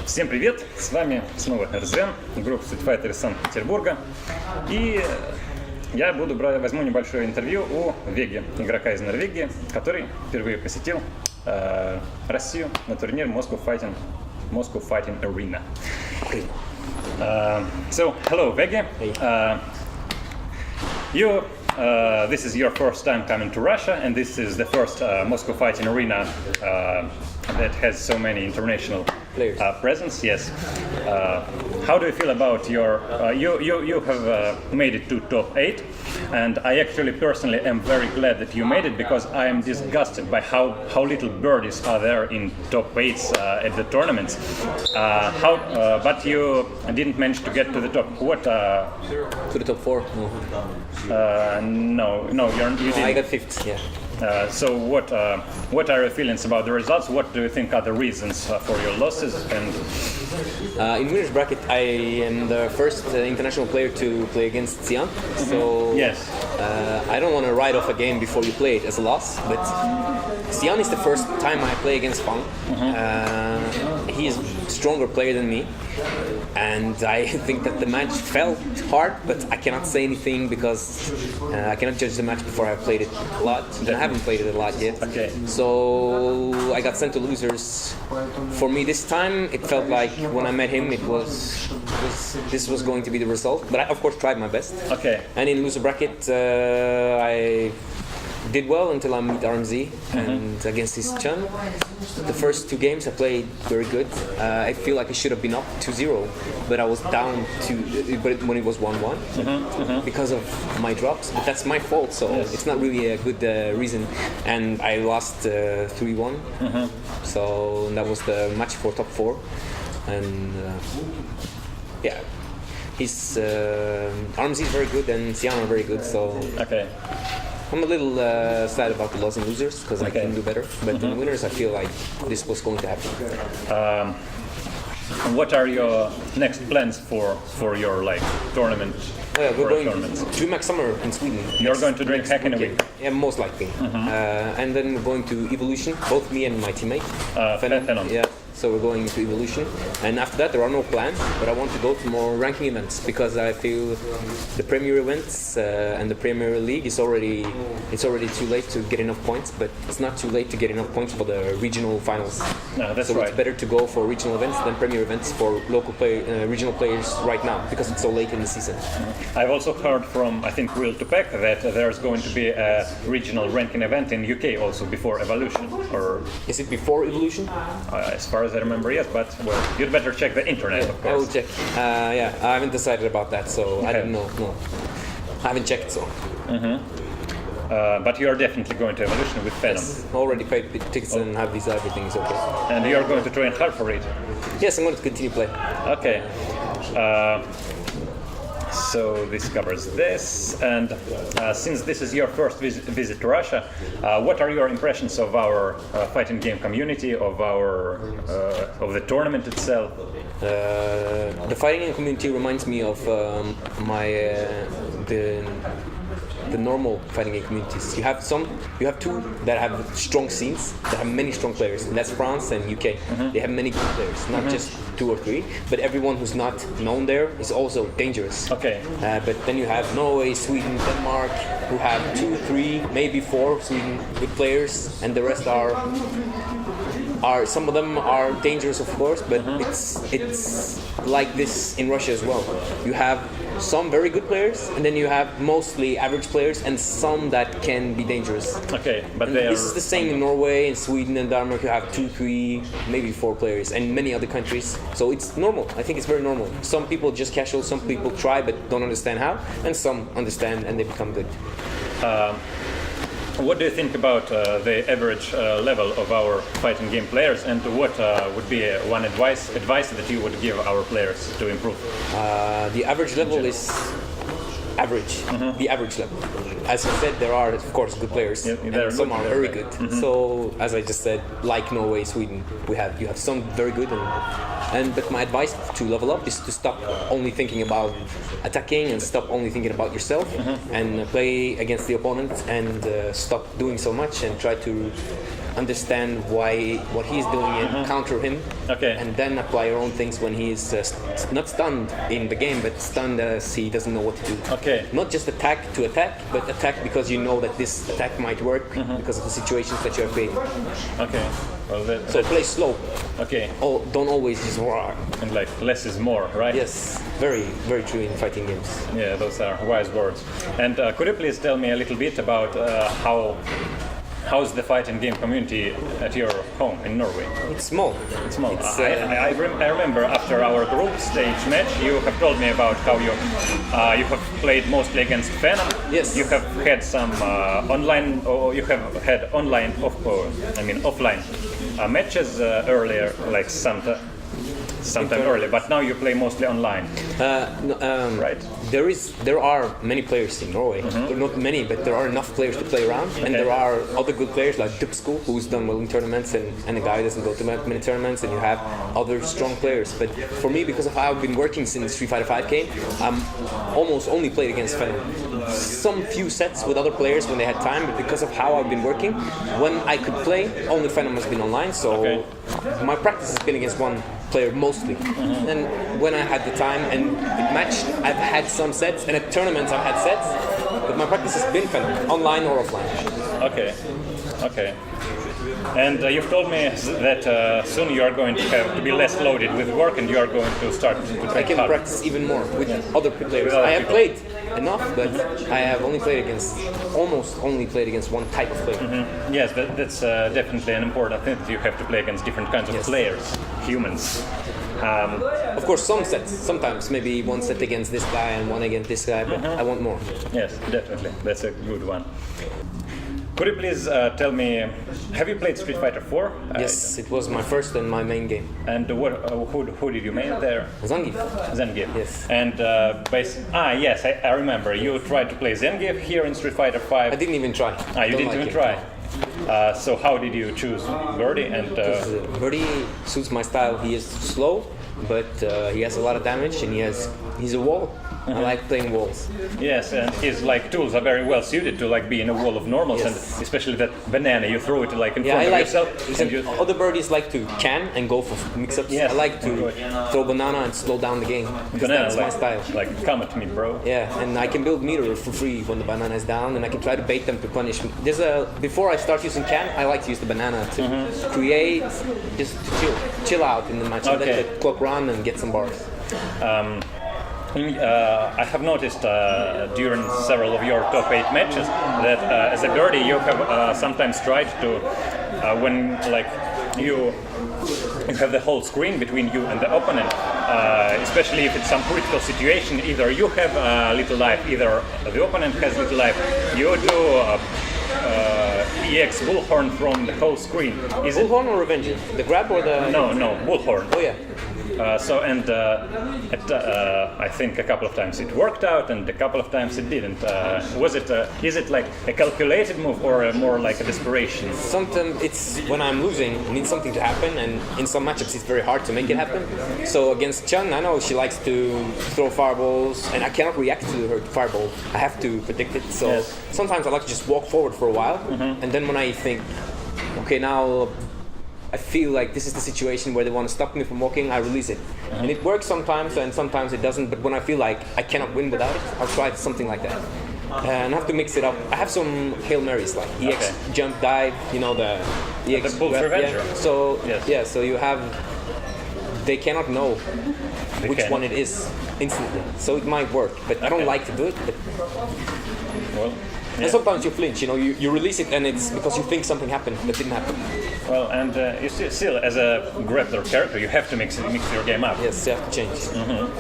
Всем привет! С вами снова РЗН, группа Street Fighter из Санкт-Петербурга. И я возьму небольшое интервью у Веги, игрока из Норвегии, который впервые посетил Россию на турнир Moscow Fighting Arena. So, hello Vega. This is your first time coming to Russia, and this is the first Moscow Fighting Arena that has so many international presence. Yes. How do you feel about your? You have made it to top 8, and I actually personally am very glad that you made it because I am disgusted by how little birdies are there in top 8s at the tournaments. But you didn't manage to get to the top. What? To the top 4? No. You didn't. I got 5th. Yeah. So what are your feelings about the results? What do you think are the reasons for your losses? And in winners bracket, I am the first international player to play against Xian. So yes, I don't want to write off a game before you play it as a loss. But Xian is the first time I play against Fang. He is a stronger player than me. And I think that the match felt hard, but I cannot say anything because I cannot judge the match before I've played it a lot. And I haven't played it a lot yet. Okay. So I got sent to losers. For me this time, it felt like when I met him, this was going to be the result. But I, of course, tried my best. Okay. And in loser bracket, I did well until I meet RMZ and against his Chun. The first 2 games I played very good. I feel like I should have been up 2-0, but I was down when it was 1-1 because of my drops. But that's my fault, so it's not really a good reason. And I lost 3-1, so that was the match for top 4. And yeah, his RMZ is very good and Xian are very good. So okay. I'm a little sad about the loss in losers because I can do better. But in winners, I feel like this was going to happen. What are your next plans for your tournament? We're going tournaments? to DreamHack Summer in Sweden. You're going to DreamHack in a week? Yeah, most likely. And then we're going to Evolution, both me and my teammate. Phenom. Yeah. So we're going to Evolution, and after that there are no plans. But I want to go to more ranking events because I feel the Premier events and the Premier League it's already too late to get enough points. But it's not too late to get enough points for the regional finals. No, that's so right. It's better to go for regional events than Premier events for local regional players right now because it's so late in the season. I've also heard from I think Real to Pack that there's going to be a regional ranking event in UK also before Evolution. Or is it before Evolution? As far as I remember, yes, but well, you'd better check the internet, of course. I will check. Yeah, I haven't decided about that, so I don't know. No, I haven't checked, so. But you are definitely going to Evolution with Phenom. Yes, already paid tickets and have visa, everything is okay. And you are going to train hard for it? Yes, I'm going to continue play. Okay. So this covers this, and since this is your first visit to Russia, what are your impressions of our fighting game community, of of the tournament itself? The fighting game community reminds me of the normal fighting game communities. You have 2 that have strong scenes, that have many strong players, and that's France and UK. They have many good players, not just 2 or 3, but everyone who's not known there is also dangerous. Okay. But then you have Norway, Sweden, Denmark, who have 2, 3, maybe 4 Sweden good players, and the rest are some of them are dangerous, of course, but it's like this in Russia as well. You have some very good players, and then you have mostly average players, and some that can be dangerous. Okay, but this is the same in Norway, and Sweden, and Denmark. You have 2, 3, maybe 4 players, and many other countries. So it's normal. I think it's very normal. Some people just casual, some people try but don't understand how, and some understand and they become good. What do you think about the average level of our fighting game players, and what would be one advice that you would give our players to improve? The average level is average. The average level. As I said, there are of course good players, and some are very good. So as I just said, like Norway, Sweden, you have some very good and But my advice to level up is to stop only thinking about attacking and stop only thinking about yourself, and play against the opponent, and stop doing so much and try to understand what he's doing and counter him, and then apply your own things when he's not stunned in the game, but stunned as he doesn't know what to do. Not just attack to attack, but attack because you know that this attack might work because of the situations that you are creating. Well, so play slow. Oh, don't always just roar. And like less is more, right? Yes, very, very true in fighting games. Yeah, those are wise words. And could you please tell me a little bit about how's the fighting game community at your home in Norway? It's small. It's small. I remember after our group stage match, you have told me about how you have played mostly against Venom. Yes. You have had some online, or you have had online, offline matches earlier, like sometime earlier. But now you play mostly online. Right. There are many players in Norway. Not many, but there are enough players to play around, and there are other good players like Dupsko, who's done well in tournaments, and a guy who doesn't go to many tournaments, and you have other strong players. But for me, because of how I've been working since Street Fighter 5 came, I'm almost only played against Venom. Some few sets with other players when they had time, but because of how I've been working, when I could play, only Venom has been online, so my practice has been against one player mostly. And when I had the time and it matched, I've had some sets, and at tournaments I've had sets, but my practice has been Venom, online or offline. Okay. And you've told me that soon you are going to have to be less loaded with work, and you are going to start to train I can hard. practice even more with other players. I have played enough, but I have almost only played against one type of player. Yes, that's definitely an important thing, that you have to play against different kinds of players, humans. Of course, some sets, sometimes maybe one set against this guy and one against this guy, but I want more. Yes, definitely. That's a good one. Could you please tell me, have you played Street Fighter 4? Yes, it was my first and my main game. And who did you main there? Zangief. Zangief. Yes. And yes, I remember. You tried to play Zangief here in Street Fighter 5. I didn't even try. You didn't even try. So how did you choose Birdie? And Birdie suits my style. He is slow, but he has a lot of damage, and he's a wall. I like playing walls. Yes, and his tools are very well suited to be in a wall of normals, and especially that banana you throw it in front of yourself. Other birdies like to can and go for mix-ups. Yes. I like to throw banana and slow down the game. That's my style. Come at me, bro. Yeah, and I can build meter for free when the banana is down, and I can try to bait them to punish me. Before I start using can, I like to use the banana to create, just to chill out in the match, and let the clock run and get some bars. I have noticed during several of your top 8 matches that as a birdie you have sometimes tried to, when you have the whole screen between you and the opponent, especially if it's some critical situation, either you have little life, either the opponent has little life, you do EX bullhorn from the whole screen. Is bullhorn or revenge? The grab or the... No, bullhorn. Oh yeah. I think a couple of times it worked out, and a couple of times it didn't. Is it like a calculated move, or more like a desperation? Sometimes it's when I'm losing, I need something to happen, and in some matchups it's very hard to make it happen. So against Chun, I know she likes to throw fireballs, and I cannot react to her fireball. I have to predict it. So sometimes I like to just walk forward for a while, and then when I think, okay, now I feel like this is the situation where they want to stop me from walking, I release it. And it works sometimes, and sometimes it doesn't, but when I feel like I cannot win without it, I'll try something like that. And I have to mix it up. I have some Hail Marys, like EX jump dive, the EX the Bull's Revenger. So, so you have, they cannot know which one it is instantly. So it might work, but I don't like to do it. But and sometimes you flinch, you release it, and it's because you think something happened that didn't happen. Well, and you still, as a grappler character, you have to mix your game up. Yes, you have to change.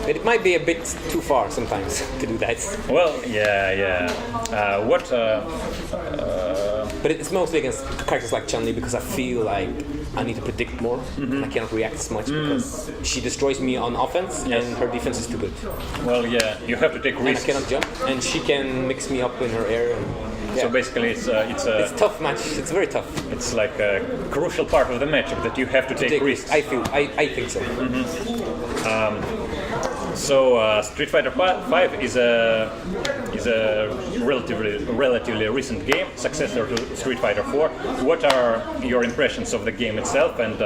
But it might be a bit too far sometimes to do that. Well, yeah. But it's mostly against characters like Chun-Li, because I feel like I need to predict more, and I cannot react as much because she destroys me on offense, and her defense is too good. Well, yeah, you have to take risks. And I cannot jump, and she can mix me up in her air. So basically, it's It's a tough match. It's very tough. it's like a crucial part of the matchup that you have to take risks. I think so. So Street Fighter 5 is a relatively recent game, successor to Street Fighter 4. What are your impressions of the game itself, and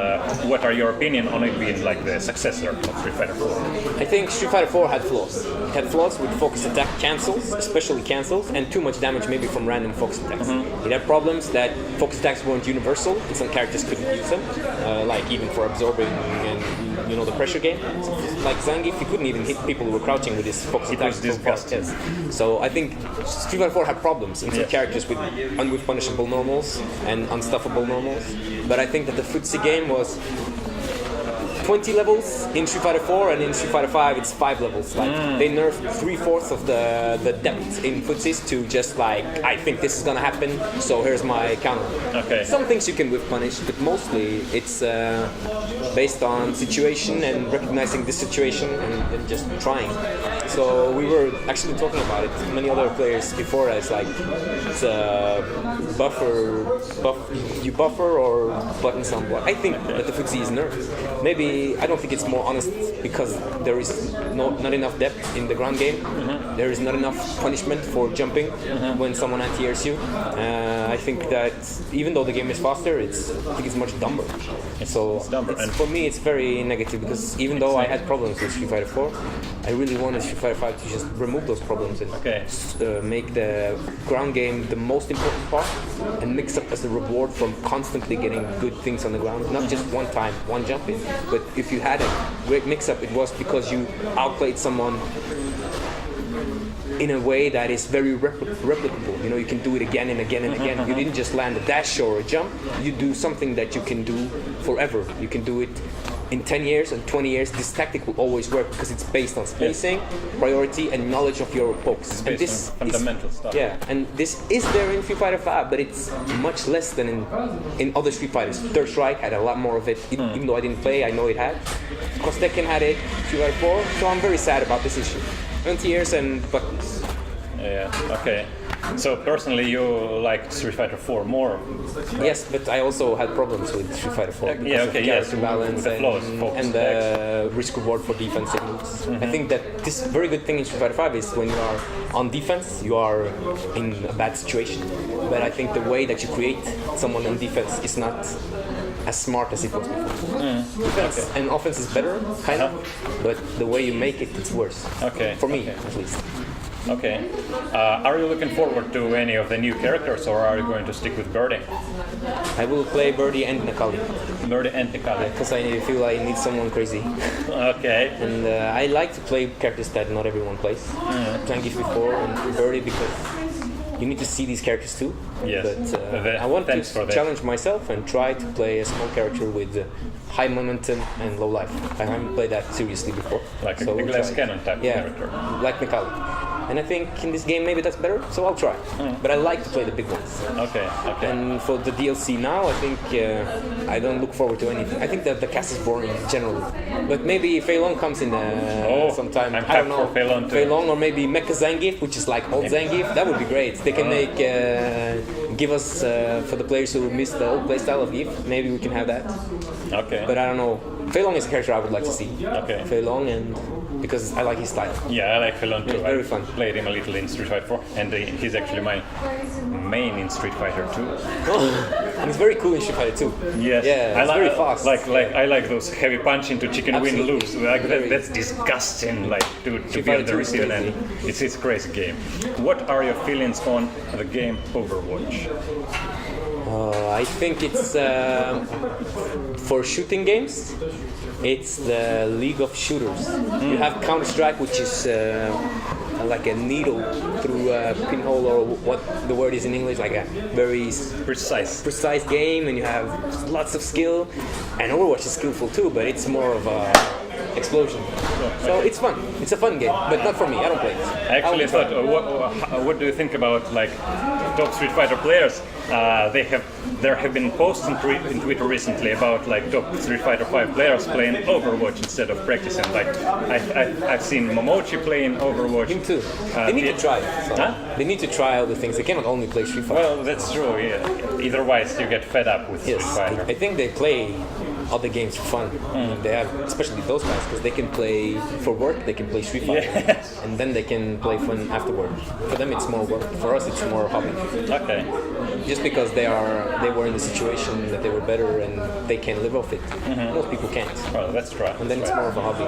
what are your opinion on it being like the successor of Street Fighter 4? I think Street Fighter 4 had flaws. It had flaws with focus attack cancels, especially cancels, and too much damage maybe from random focus attacks. It had problems that focus attacks weren't universal, and some characters couldn't use them, like even for absorbing and the pressure game. Like Zangief, he couldn't even hit people who were crouching with his focus attacks. It was disgusting. So I think Street Fighter 4 had problems, and some characters with punishable normals and unstuffable normals. But I think that the footsie game was 20 levels in Street Fighter 4, and in Street Fighter 5 it's 5 levels. Like they nerfed 3/4 of the depth in footsies to just like, I think this is gonna happen, so here's my counter. Okay. Some things you can whiff punish, but mostly it's based on situation and recognizing the situation and just trying. So we were actually talking about it. Many other players before us, like it's you buffer or button somewhat. I think that the footsie is nerfed. Maybe I don't think it's more honest because there is not enough depth in the ground game. There is not enough punishment for jumping when someone anti-airs you. I think that even though the game is faster, I think it's much dumber. It's dumber. And for me, it's very negative because even though I had problems with Street Fighter 4, I really wanted Street Fighter 5 to just remove those problems and make the ground game the most important part and mix up as a reward from constantly getting good things on the ground. Not just one time, one jump in, but if you had a great mix-up, it was because you outplayed someone in a way that is very replicable. You can do it again and again and again. You didn't just land a dash or a jump. You do something that you can do forever. You can do it in 10 years and 20 years. This tactic will always work because it's based on spacing, priority, and knowledge of your pokes. It's and based on fundamental stuff. Yeah, and this is there in Street Fighter 5, but it's much less than in other Street Fighters. Third Strike had a lot more of it, even though I didn't play, I know it had. Of course, Tekken had it, Street Fighter 4, so I'm very sad about this issue. Anti-airs and buttons. Yeah, okay. So personally, you liked Street Fighter 4 more? Right? Yes, but I also had problems with Street Fighter 4 because yeah, of okay, character balance the flaws, and the risk reward for defensive moves. I think that this very good thing in Street Fighter 5 is when you are on defense, you are in a bad situation. But I think the way that you create someone on defense is not as smart as it was before. Defense and offense is better, kind of, but the way you make it, it's worse. Okay. For me, at least. Okay. Are you looking forward to any of the new characters, or are you going to stick with Birdie? I will play Birdie and Nakali. Birdie and Nakali. Because I feel I need someone crazy. Okay. And I like to play characters that not everyone plays. Zangief before and Birdie because you need to see these characters too. Yes. But I want to challenge myself and try to play a small character with high momentum and low life. I haven't played that seriously before. Like a glass cannon type character. Like Nakali. And I think in this game maybe that's better, so I'll try. But I like to play the big ones. Okay. And for the DLC now, I think I don't look forward to anything. I think that the cast is boring generally. But maybe Fei Long comes in sometime. I'm I don't know. For Fei Long too. Fei Long or maybe Mecha Zangief, which is like old Zangief. That would be great. They can give us for the players who missed the old playstyle of Gief. Maybe we can have that. Okay. But I don't know. Fei Long is a character I would like to see. Okay. Fei Long, and because I like his style. Yeah, I like Fei Long too. It's very fun. Played him a little in Street Fighter 4, and he's actually my main in Street Fighter 2. And it's very cool in Street Fighter 2. Yes. Yeah, it's very fast. I like those heavy punch into chicken wing loops. Like that's disgusting. Like to be on the receiving end. It's a crazy game. What are your feelings on the game Overwatch? I think it's for shooting games. It's the League of Shooters. You have Counter-Strike, which is like a needle through a pinhole, or what the word is in English, like a very precise game, and you have lots of skill. And Overwatch is skillful too, but it's more of a explosion. So it's fun. It's a fun game, but not for me. I don't play it. I actually thought, what do you think about like top Street Fighter players. There have been posts in Twitter recently about like top Street Fighter 5 players playing Overwatch instead of practicing. Like I've seen Momochi playing Overwatch. Him too. They need to try. So they need to try other things. They cannot only play Street Fighter. Well, that's true. Yeah. Otherwise, you get fed up with Street Fighter. I think they play other games for fun. They have, especially those guys, because they can play for work. They can play Street Fighter, and then they can play fun afterward. For them, it's more work. For us, it's more hobby. Okay. Just because they were in the situation that they were better and they can live off it. Most people can't. Well, that's true. And then it's more of a hobby.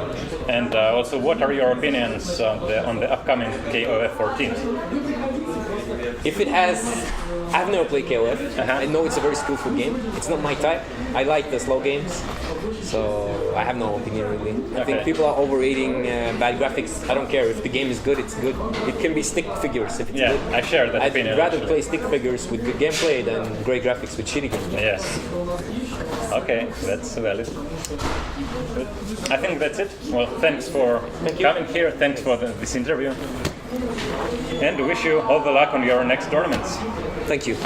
And also, what are your opinions on the upcoming KOF 14? If it has, I've never played KOF. I know it's a very skillful game. It's not my type. I like the slow games, so I have no opinion really. I think people are overrating bad graphics. I don't care if the game is good. It's good. It can be stick figures if it's good. I share that opinion. I'd rather play stick figures with good gameplay than great graphics with shitty gameplay. Yes. Okay, that's valid. Good. I think that's it. Well, thanks for coming here. Thanks for this interview. And wish you all the luck on your next tournaments. Thank you.